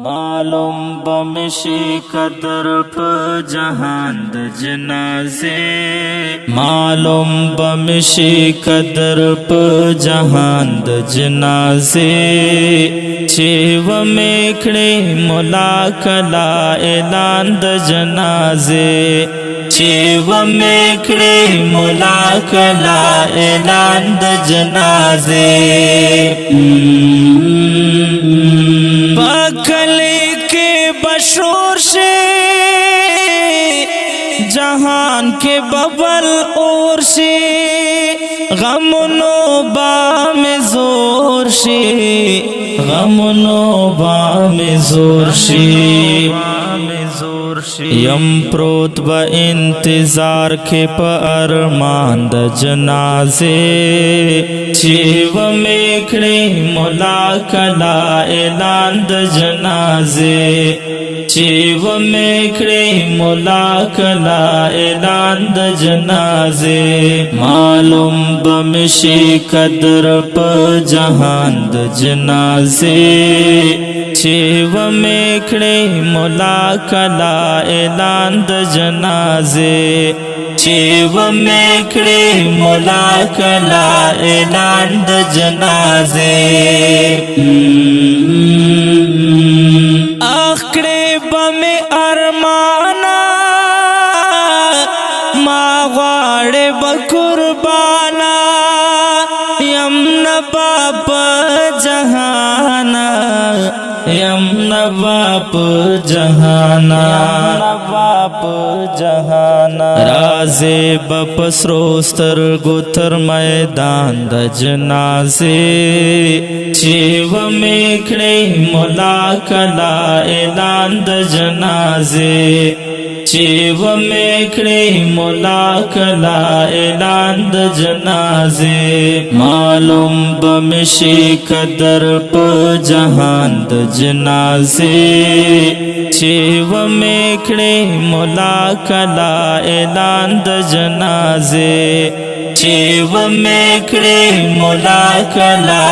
मालूम बमशी कदर प जहान द जनाजे मालूम बमशी कदर प जहान द जनाजे चेव मेखड़े मुला कला ऐलान द जनाजे चेव मेखड़े मुला कला ऐलान द जनाजे बकले के बशोर से जहान के बबल और से गम नोबा में जोर से गम नोबा में जोर से यम प्रोत ब इंतजार के परमान द जनाजे चेव मेखड़े मुला कला ऐलान द जनाजे चेव मेखड़े मुला कला ऐलान द जनाजे मालूम बमशी कदर प जहान द जनाजे चेव मेखड़े मुला कला ऐलान द जनाजे चेव मेखड़े मुला कला ऐलान द जनाजे आखड़े बमे अरमाना मावाड़े बकुरबाना यमन बाप जहाना यमन बाप जहाना राजे बपसरोस्तर गुतर मैदान द जनाजे चेव मेखड़े मुला कला ऐलान द जनाजे चेव मेखड़े मुला कला ऐलान द जनाजे मालूम बमशी कदर प जहान द जनाजे चेव मेखड़े मुला कला ऐलान द जनाजे चेव मेखड़े मुला कला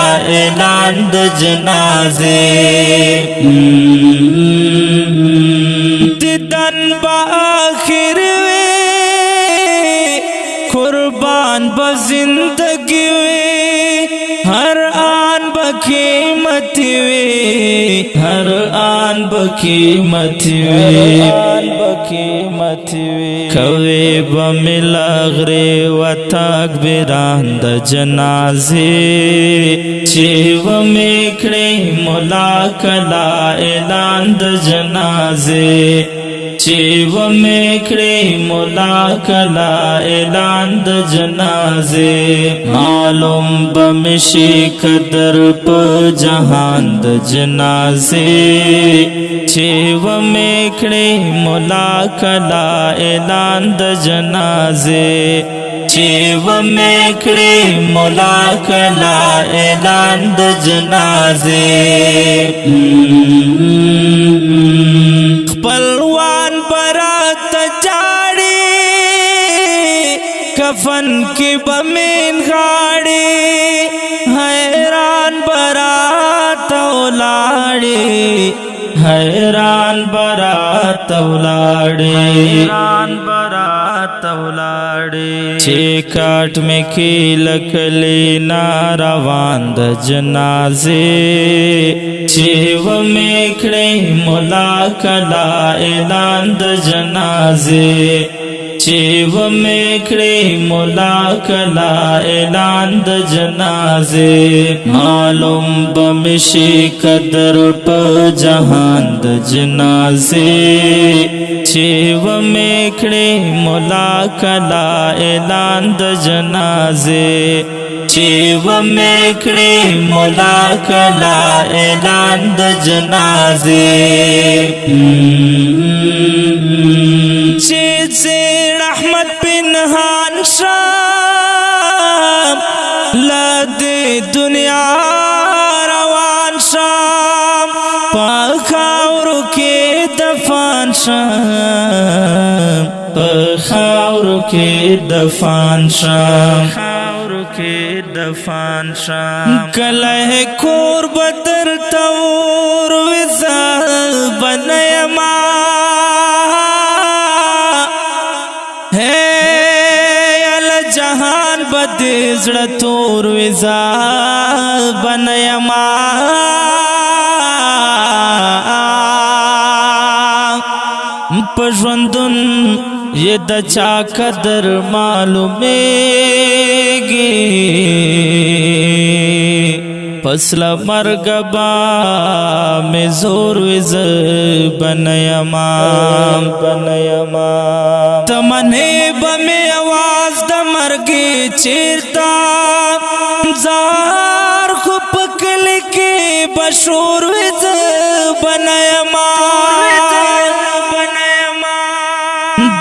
ऐलान द जनाजे दिदन बाखिर वे कुर्बान ब जिंदगी वे हर आन बकीमत वे हर आन बकीमत वे कवे बमिलगरे व तकबीरान द जनाजे चेव मेखड़े मुला कला ऐलान द जनाजे चेव मेखड़े मुला कला ऐलान द जनाजे मालूम बमशी कदर प जहान द जनाजे चेव मेखड़े मुला कला ऐलान द जनाजे चेव मेखड़े मुला कला ऐलान द जनाजे पलवान बरात जाड़ी कफन की बमेन गाड़ी हैरान बरात औलाड़ी हैरान बरात औलाड़ी छे काट में कीलक लेना रवान द जनाजे चेव मेखड़े मुला कला ऐलान द जनाजे चेव मेखड़े मुला कला ऐलान द जनाजे मालूम बमशी कदर प जहान द जनाजे चेव मेखड़े मुला कला ऐलान द जनाजे चेव मेखड़े मुला कला ऐलान द जनाजे से रहमत पिनहान शाम लदे दुनिया रवान शाम पखावर के दफान शाम पखावर के दफान शाम के दफान शाम कलह कोर बदर तौर विज़ा بنیما جهان بدی زړه تور وزا بنیما پژوندون یہ د چا قدر معلومیږي پسل مرګ با می زور وز بنیما تمنه بمی आवाज د مرګ چیرتا زار خو پکل کې بشور وز بنیما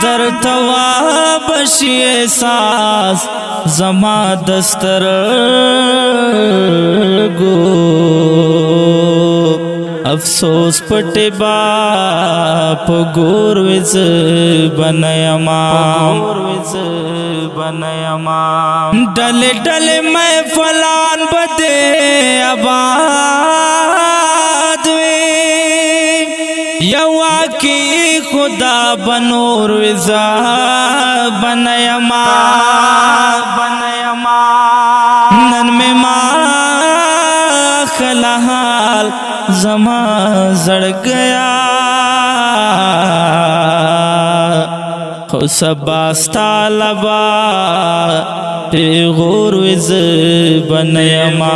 در توا بشی احساس زما دستر گو افسوس پټي باپ ګور وز بنیما ډل ډل مې فلان بده آباد وي یوا کی خدا بنور وزا بنیما نن میں ما خلحال زما زڑ گیا خو سباستا لبا پیغور وز بنیما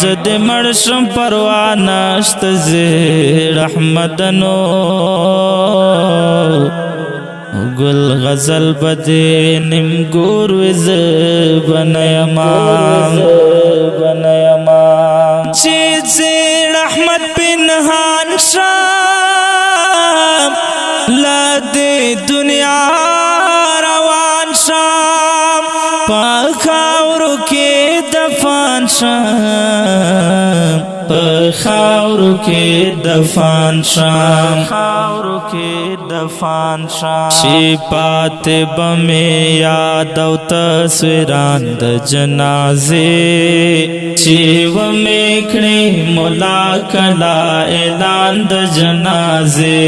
زد مرشم پروانشت زیر احمدنو گل غزل بدے نم گور وز بنیما چیز زیر احمد پنہان شام لدے دنیا روان شام پاکاورو کے دفان شام پاکاورو کے دفان شام چی پات بمی یاد او تصویران د جنازے چی ومیکڑی مولا کلا اعلان د جنازے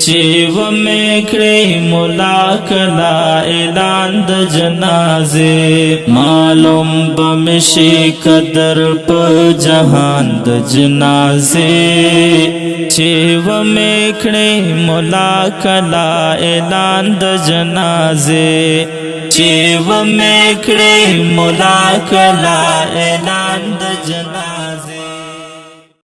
چی ومیکڑی مولا کلا اعلان د جنازے معلوم بمشی قدر پا جہان د جنازے چی ومیکڑی مولا کلا اعلان د جنازے چی ومیکڑی مولا کلا اعلان د جنازے